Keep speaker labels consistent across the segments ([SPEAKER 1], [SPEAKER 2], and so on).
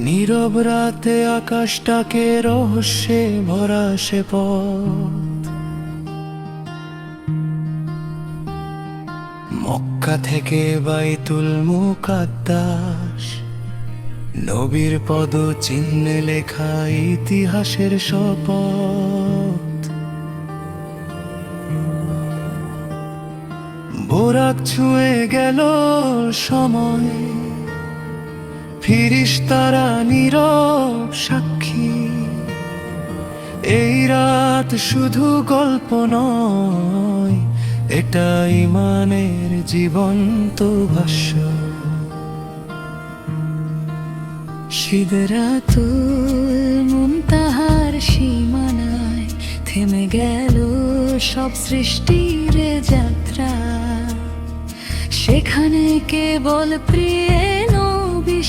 [SPEAKER 1] নীরব রাতে আকাশটাকে রহস্যে ভরা সে পথ, মক্কা থেকে বাইতুল মুকাদ্দাস, নবীর পদ চিহ্নে লেখা ইতিহাসের শপথ। বোরাক ছুঁয়ে গেল সময়, ফিরিস্তারা নীরব সাক্ষী। এই রাত শুধু গল্প নয়, এটা ইমানের জীবন্ত ভাষ্য।
[SPEAKER 2] সিদরাতুল মুনতাহার সীমানায় থেমে গেল সব সৃষ্টির যাত্রা। সেখানে কেবল প্রিয় নবী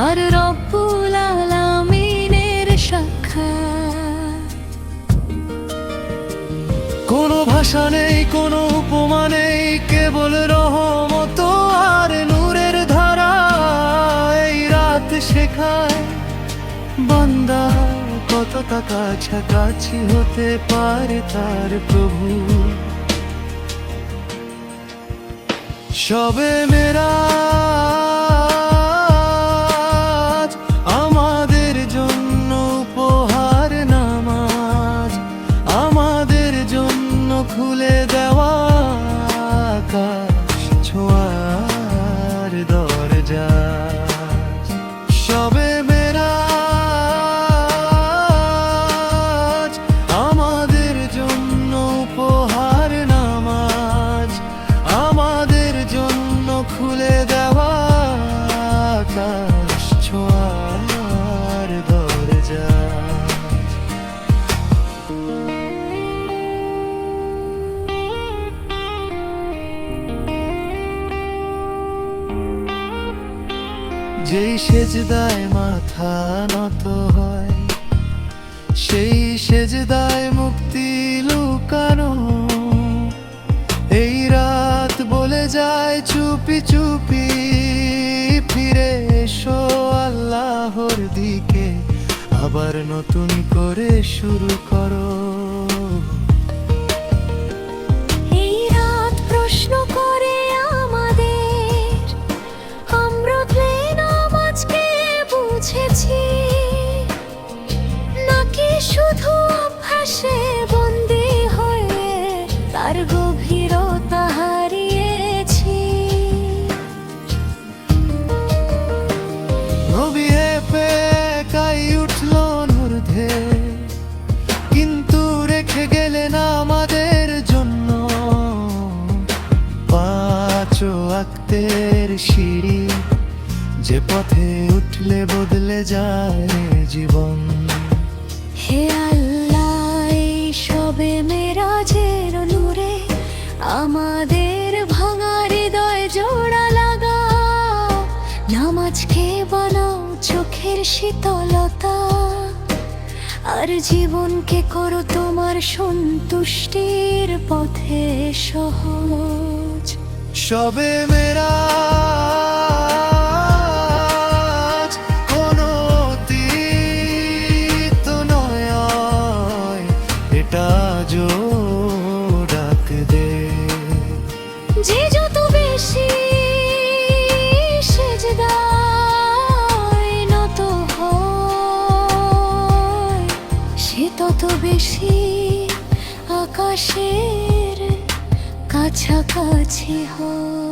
[SPEAKER 2] আর রব্বুল আলামিনের সাক্ষাৎ।
[SPEAKER 1] কোনো ভাষা নেই, কোনো উপমা নেই, কেবল রহমত আর নূরের ধারা। এই রাত শেখায় বান্দা কতটা কাছাকাছি হতে পারে তার প্রভু। শবে মেরাজ আমাদের জন্য উপহার, নামাজ আমাদের জন্য খুলে দেওয়া আকাশ ছোঁয়ার দরজা। শবে মেরাজ আমাদের জন্য উপহার, নামাজ আমাদের জন্য খুলে দেওয়া আকাশ ছোঁয়ার দরজা। যেই সেজদায় মাথা নত হয়, সেই সেজদায় মুক্তি লুকানো। এই রাত বলে যায় চুপি চুপি, ফিরে এসো আল্লাহর দিকে, আবার নতুন করে শুরু করো।
[SPEAKER 2] এই রাত প্রশ্ন করে আমাদের, আমরা নামাজকে বুঝেছি নাকি শুধু অভ্যাসে বন্দী হয়ে তার গভীরতা হারিয়েছি।
[SPEAKER 1] নবী হেপে কাই উঠল নূর্ধ্বে, কিন্তু রেখে গেলেন আমাদের জন্য পাঁচ ওয়াক্তের সিঁড়ি, যে পথে উঠলে বদলে যায় জীবন।
[SPEAKER 2] হে আল্লাহ, এই শবে মেরাজের নূরে আমাদের ভাঙা হৃদয় জোড়া লাগাও। নামাজকে বানাও চোখের শীতলতা, আর জীবনকে করো তোমার সন্তুষ্টির পথে সহজ।
[SPEAKER 1] শবে মেরাজ কোনো অতীত নয়, এটা আজও ডাক দে।
[SPEAKER 2] যে যত বেশি সেজদায় নত হয়, সে তত বেশি আকাশের কাছাকাছি হয়।